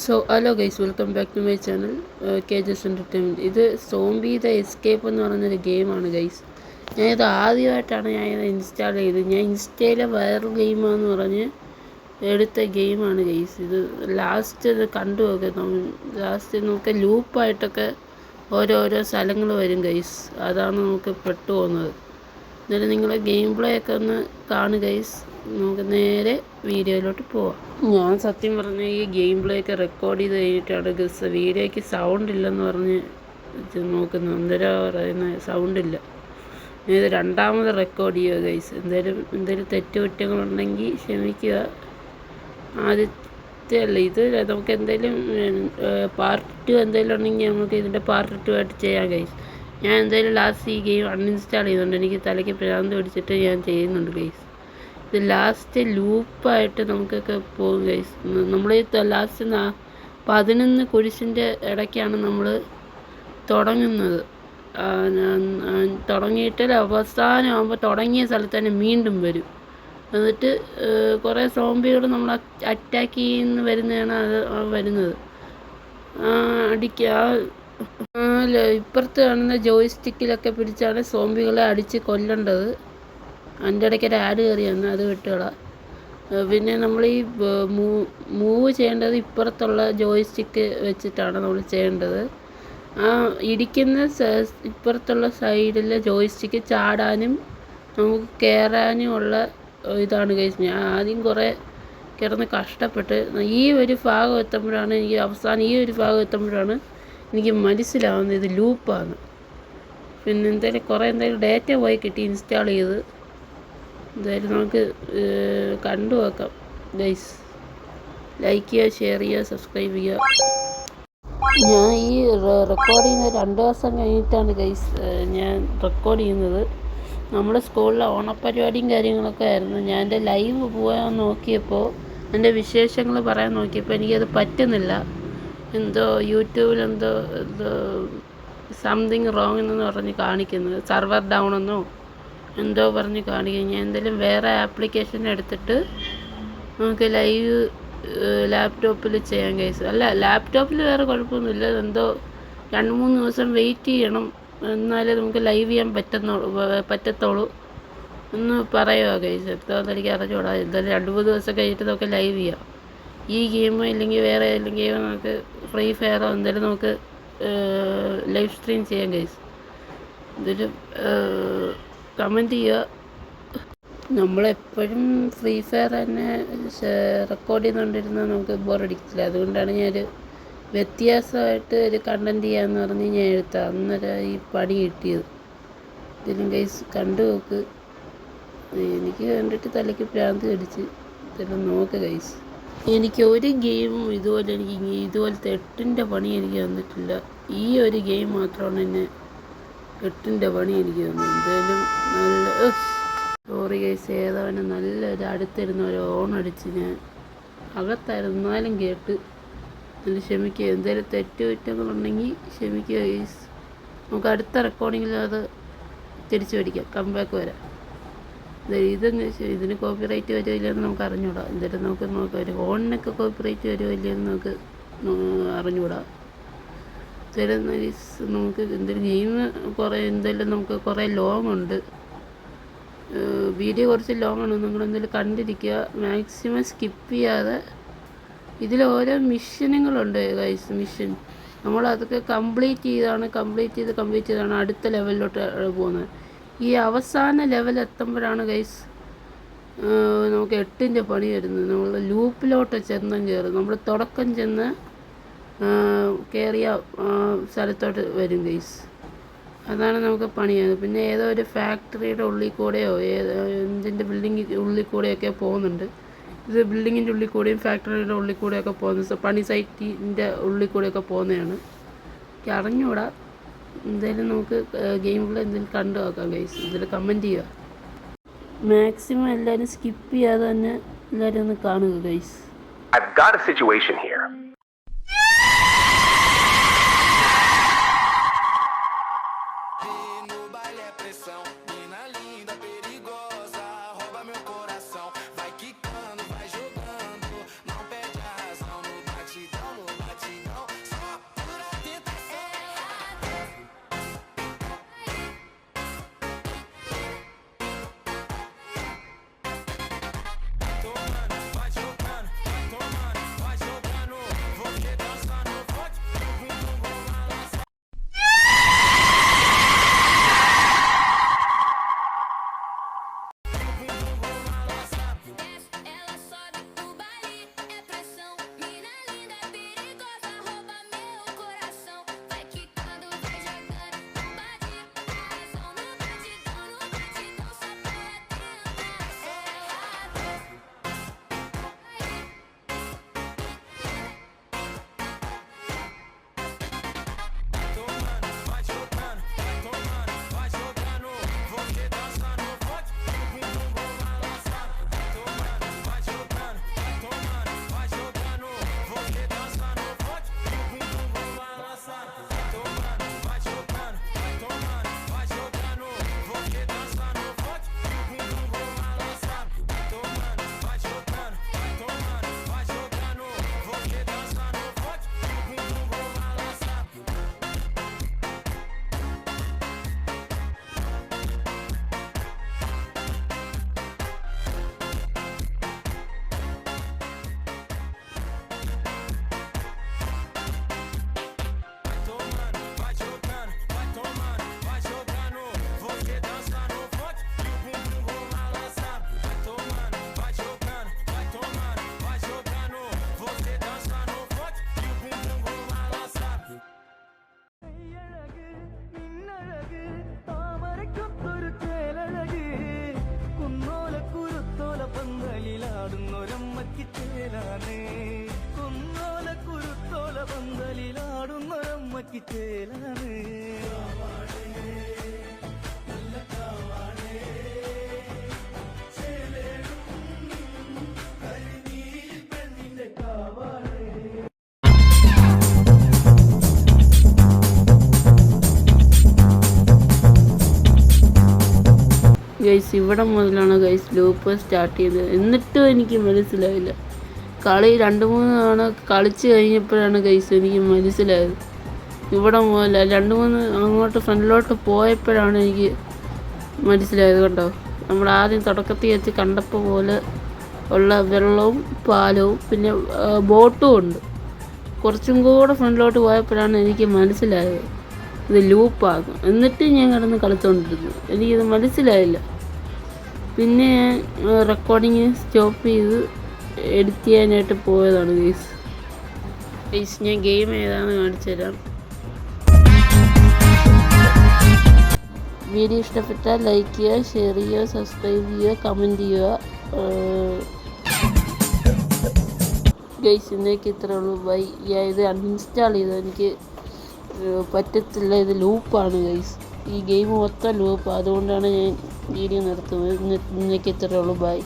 So hello guys, welcome back to my channel KJS entertainment. ഇത് zombie the escape എന്ന് പറയുന്നൊരു ഗെയിമാണ് guys. ഞാനിത് ആദ്യമായിട്ടാണ് ഞാനിത് ഇൻസ്റ്റാൾ ചെയ്തത്. ഞാൻ ഇൻസ്റ്റയിലെ വേറൊരു ഗെയിമാണെന്ന് പറഞ്ഞ് എടുത്ത ഗെയിമാണ് ഗൈസ്. ഇത് ലാസ്റ്റ് ഇത് കണ്ടു നോക്കാം. ലാസ്റ്റ് നമുക്ക് ലൂപ്പായിട്ടൊക്കെ ഓരോരോ സ്ഥലങ്ങൾ വരും ഗൈസ്. അതാണ് നമുക്ക് പെട്ടു പോകുന്നത്. എന്നാലും നിങ്ങളെ ഗെയിം പ്ലേ ഒക്കെ ഒന്ന് കാണുക ഗൈസ്. നമുക്ക് നേരെ വീഡിയോയിലോട്ട് പോവാം. ഞാൻ സത്യം പറഞ്ഞ ഈ ഗെയിം പ്ലേ ഒക്കെ റെക്കോർഡ് ചെയ്ത് കഴിഞ്ഞിട്ടാണ് ഗസ് വീഡിയോയ്ക്ക് സൗണ്ട് ഇല്ലെന്ന് പറഞ്ഞ് നോക്കുന്നു. എന്തേരാ പറയുന്നത്, സൗണ്ടില്ല. ഇത് രണ്ടാമത് റെക്കോർഡ് ചെയ്യുക ഗൈസ്. എന്തേലും തെറ്റുകുറ്റങ്ങളുണ്ടെങ്കിൽ ക്ഷമിക്കുക. ആദ്യത്തെ അല്ല ഇത്. നമുക്ക് എന്തെങ്കിലും പാർട്ട് 2 എന്തെങ്കിലും ഉണ്ടെങ്കിൽ നമുക്ക് ഇതിൻ്റെ പാർട്ട് 2 ആയിട്ട് ചെയ്യാം ഗൈസ്. ഞാൻ എന്തായാലും ലാസ്റ്റ് ഈ ഗെയിം അൺഇൻസ്റ്റാൾ ചെയ്തുകൊണ്ട് എനിക്ക് തലയ്ക്ക് ഭ്രാന്ത് പിടിച്ചിട്ട് ഞാൻ ചെയ്യുന്നുണ്ട് ഗൈസ്. ഇത് ലാസ്റ്റ് ലൂപ്പായിട്ട് നമുക്കൊക്കെ പോകും ഗൈസ്. നമ്മൾ ഈ ലാസ്റ്റ് 11 കുരിശിൻ്റെ ഇടയ്ക്കാണ് നമ്മൾ തുടങ്ങുന്നത്. തുടങ്ങിയിട്ട് അവസാനമാകുമ്പോൾ തുടങ്ങിയ സ്ഥലത്ത് തന്നെ വീണ്ടും വരും. എന്നിട്ട് കുറേ സോംബികൾ നമ്മൾ അറ്റാക്ക് ചെയ്യുന്ന വരുന്നതാണ് അത് വരുന്നത്. ഇപ്പുറത്ത് കാണുന്ന ജോയ്സ്റ്റിക്കിലൊക്കെ പിടിച്ചാണ് സോംബികളെ അടിച്ച് കൊല്ലേണ്ടത്. അതിൻ്റെ ഇടയ്ക്ക് ഒരു ആഡ് കയറി വന്നു, അത് വിട്ടുകളാം. പിന്നെ നമ്മൾ ഈ മൂവ് ചെയ്യേണ്ടത് ഇപ്പുറത്തുള്ള ജോയ്സ്റ്റിക്ക് വെച്ചിട്ടാണ് നമ്മൾ ചെയ്യേണ്ടത്. ആ ഇടിക്കുന്ന ഇപ്പുറത്തുള്ള സൈഡിലെ ജോയ്സ്റ്റിക്ക് ചാടാനും നമുക്ക് കയറാനും ഉള്ള ഇതാണ് ഗൈസ്. ഞാൻ ആദ്യം കുറേ കിടന്ന് കഷ്ടപ്പെട്ട് ഈ ഒരു ഭാഗം എത്തുമ്പോഴാണ് എനിക്ക് അവസാനം ഈ ഒരു ഭാഗം എത്തുമ്പോഴാണ് എനിക്ക് മനസ്സിലാവുന്നത് ഇത് ലൂപ്പാണ്. പിന്നെ എന്തായാലും ഡേറ്റ പോയി കിട്ടി ഇൻസ്റ്റാൾ ചെയ്ത്. എന്തായാലും നമുക്ക് കണ്ടു നോക്കാം ഗൈസ്. ലൈക്ക് ചെയ്യുക, ഷെയർ ചെയ്യുക, സബ്സ്ക്രൈബ് ചെയ്യുക. ഞാൻ ഈ റെക്കോർഡ് ചെയ്യുന്ന 2 ദിവസം കഴിഞ്ഞിട്ടാണ് ഗൈസ് ഞാൻ റെക്കോർഡ് ചെയ്യുന്നത്. നമ്മുടെ സ്കൂളിലെ ഓണപ്പരിപാടിയും കാര്യങ്ങളൊക്കെ ആയിരുന്നു. ഞാൻ എൻ്റെ ലൈവ് പോകാൻ നോക്കിയപ്പോൾ എൻ്റെ വിശേഷങ്ങൾ പറയാൻ നോക്കിയപ്പോൾ എനിക്കത് പറ്റുന്നില്ല. എന്തോ യൂട്യൂബിലെന്തോ സംതിങ് റോങ് എന്ന് പറഞ്ഞ് കാണിക്കുന്നത്, സർവർ ഡൗൺ എന്നോ എന്തോ പറഞ്ഞ് കാണിക്കും. ഞാൻ എന്തായാലും വേറെ ആപ്ലിക്കേഷൻ എടുത്തിട്ട് നമുക്ക് ലൈവ് ലാപ്ടോപ്പിൽ ചെയ്യാൻ ഗൈസ്. അല്ല, ലാപ്ടോപ്പിൽ വേറെ കുഴപ്പമൊന്നുമില്ല. എന്തോ 2-3 ദിവസം വെയിറ്റ് ചെയ്യണം, എന്നാലേ നമുക്ക് ലൈവ് ചെയ്യാൻ പറ്റത്തുള്ളൂ എന്ന് പറയുക ഗൈസ്. എത്താന്ന് എനിക്ക് അറിഞ്ഞൂടാ. എന്തായാലും 2-3 ദിവസം കഴിഞ്ഞിട്ട് നമുക്ക് ലൈവ് ചെയ്യാം. ഈ ഗെയിമോ ഇല്ലെങ്കിൽ വേറെ ഏതെങ്കിലും ഗെയിമോ നമുക്ക് ഫ്രീ ഫയറോ എന്തായാലും നമുക്ക് ലൈവ് സ്ട്രീം ചെയ്യാം ഗൈസ്. എന്തായാലും കമൻറ്റ് ചെയ്യുക. നമ്മളെപ്പോഴും ഫ്രീ ഫയർ തന്നെ റെക്കോർഡ് ചെയ്തുകൊണ്ടിരുന്നാൽ നമുക്ക് ബോറടിക്കില്ല. അതുകൊണ്ടാണ് ഞാനൊരു വ്യത്യാസമായിട്ട് ഒരു കണ്ടൻറ്റ് ചെയ്യാമെന്ന് പറഞ്ഞ് ഞാൻ എടുത്തത്. അന്നേരം ഈ പണി കിട്ടിയത്. ഇതിലും ഗൈസ് കണ്ടു നോക്ക്. എനിക്ക് കണ്ടിട്ട് തലയ്ക്ക് ഭ്രാന്ത് കടിച്ച്. ഇതെല്ലാം നോക്ക് ഗൈസ്. എനിക്ക് ഒരു ഗെയിമും ഇതുപോലത്തെ 8ൻ്റെ പണി എനിക്ക് തന്നിട്ടില്ല. ഈ ഒരു ഗെയിം മാത്രമാണ് എന്നെ 8ൻ്റെ പണി എനിക്ക് തന്നത്. എന്തായാലും നല്ല സോറി ഗൈസ്. ഏതാവനും നല്ലൊരു അടുത്തിരുന്ന ഒരു ഓണടിച്ച് ഞാൻ അകത്തായിരുന്നു, എന്നാലും കേട്ട്. നല്ല ക്ഷമിക്കുക. എന്തെങ്കിലും തെറ്റുകുറ്റങ്ങളുണ്ടെങ്കിൽ ക്ഷമിക്കുക ഗൈസ്. നമുക്ക് അടുത്ത റെക്കോർഡിങ്ങിൽ അത് തിരിച്ചു പിടിക്കാം, കംബാക്ക് വരാം. ഇതിന് കോപ്പിറൈറ്റ് വരുമോ ഇല്ലയെന്ന് നമുക്ക് അറിഞ്ഞൂടാ. എന്തായാലും നമുക്ക് നോക്കാം. ഓണിനൊക്കെ കോപ്പിറൈറ്റ് വരുമോ ഇല്ലയെന്ന് നമുക്ക് അറിഞ്ഞൂടാ. എന്തായാലും നമുക്ക് എന്തെങ്കിലും ഗെയിം നമുക്ക് കുറേ ലോങ് ഉണ്ട്. വീഡിയോ കുറച്ച് ലോങ് ആണ്. നിങ്ങളെന്തെങ്കിലും കണ്ടിരിക്കുക, മാക്സിമം സ്കിപ്പ് ചെയ്യാതെ. ഇതിൽ ഓരോ മിഷനുകളുണ്ട് ഗൈസ്. മിഷൻ നമ്മളതൊക്കെ കംപ്ലീറ്റ് ചെയ്താണ് അടുത്ത ലെവലിലോട്ട് പോകുന്നത്. ഈ അവസാന ലെവൽ എത്തുമ്പോഴാണ് ഗൈസ് നമുക്ക് 8ൻ്റെ പണി വരുന്നത്. നമ്മൾ ലൂപ്പിലോട്ട് കയറും. നമ്മൾ തുടക്കം ചെന്ന് കയറിയ സ്ഥലത്തോട്ട് വരും ഗൈസ്. അതാണ് നമുക്ക് പണിയായത്. പിന്നെ ഏതോ ഒരു ഫാക്ടറിയുടെ ഉള്ളിൽ കൂടെയോ എന്തിൻ്റെ ബിൽഡിങ് ഉള്ളിൽ കൂടെയൊക്കെ പോകുന്നുണ്ട്. ഇത് ബിൽഡിങ്ങിൻ്റെ ഉള്ളിൽ കൂടെയും ഫാക്ടറിയുടെ ഉള്ളിൽ കൂടെയൊക്കെ പോകുന്നത്, പണി സൈറ്റിൻ്റെ ഉള്ളിൽ കൂടെയൊക്കെ പോകുന്നതാണ്. എനിക്ക് അറിഞ്ഞൂടാ. എന്തായാലും നമുക്ക് ഗെയിമുകൾ എന്തെങ്കിലും കണ്ടു നോക്കാം ഗൈസ്. ഇതിൽ കമൻറ്റ് ചെയ്യുക. മാക്സിമം എല്ലാവരും സ്കിപ്പ് ചെയ്യാതെ തന്നെ എല്ലാവരും ഒന്ന് കാണുക guys. I've got a situation here. Guys ഇവിടെ മുതലാണ് ഗൈസ് ലൂപ്പ് സ്റ്റാർട്ട് ചെയ്തത്. എന്നിട്ടും എനിക്ക് മനസ്സിലായില്ല. കളി 2-3 തവണ കളിച്ച് കഴിഞ്ഞപ്പോഴാണ് ഗൈസ് എനിക്ക് മനസ്സിലായത്. ഇവിടെ മുതൽ 2-3 അങ്ങോട്ട് ഫ്രണ്ടിലോട്ട് പോയപ്പോഴാണ് എനിക്ക് മനസ്സിലായത്. കേട്ടോ, നമ്മൾ ആദ്യം തുടക്കത്തിൽ വെച്ച് കണ്ടപ്പോൾ പോലെ ഉള്ള വെള്ളവും പാലവും പിന്നെ ബോട്ടും ഉണ്ട്. കുറച്ചും കൂടെ ഫ്രണ്ടിലോട്ട് പോയപ്പോഴാണ് എനിക്ക് മനസ്സിലായത് ഇത് ലൂപ്പാകും. എന്നിട്ട് ഞാൻ കിടന്ന് കളിച്ചുകൊണ്ടിരുന്നു. എനിക്കിത് മനസ്സിലായില്ല. പിന്നെ റെക്കോർഡിങ് സ്റ്റോപ്പ് ചെയ്ത് എഡിറ്റ് ചെയ്യാനായിട്ട് പോയതാണ് ഗൈസ്. ഞാൻ ഗെയിം ഏതാണെന്ന് കാണിച്ചു തരാം. വീഡിയോ ഇഷ്ടപ്പെട്ടാൽ ലൈക്ക് ചെയ്യുക, ഷെയർ ചെയ്യുക, സബ്സ്ക്രൈബ് ചെയ്യുക, കമൻറ്റ് ചെയ്യുക. ഗൈസ് ഇന്നേക്ക് ഇത്രേ ഉള്ളൂ. ബൈ. ഞാൻ ഇത് അൺഇൻസ്റ്റാൾ ചെയ്തു, എനിക്ക് പറ്റത്തില്ല. ഇത് ലൂപ്പാണ് ഗൈസ്. ഈ ഗെയിം മൊത്തം ലൂപ്പ്. അതുകൊണ്ടാണ് ഞാൻ വീഡിയോ നിർത്തുന്നത്. ഇന്നേക്ക് ഇത്രേ ഉള്ളൂ. ബൈ.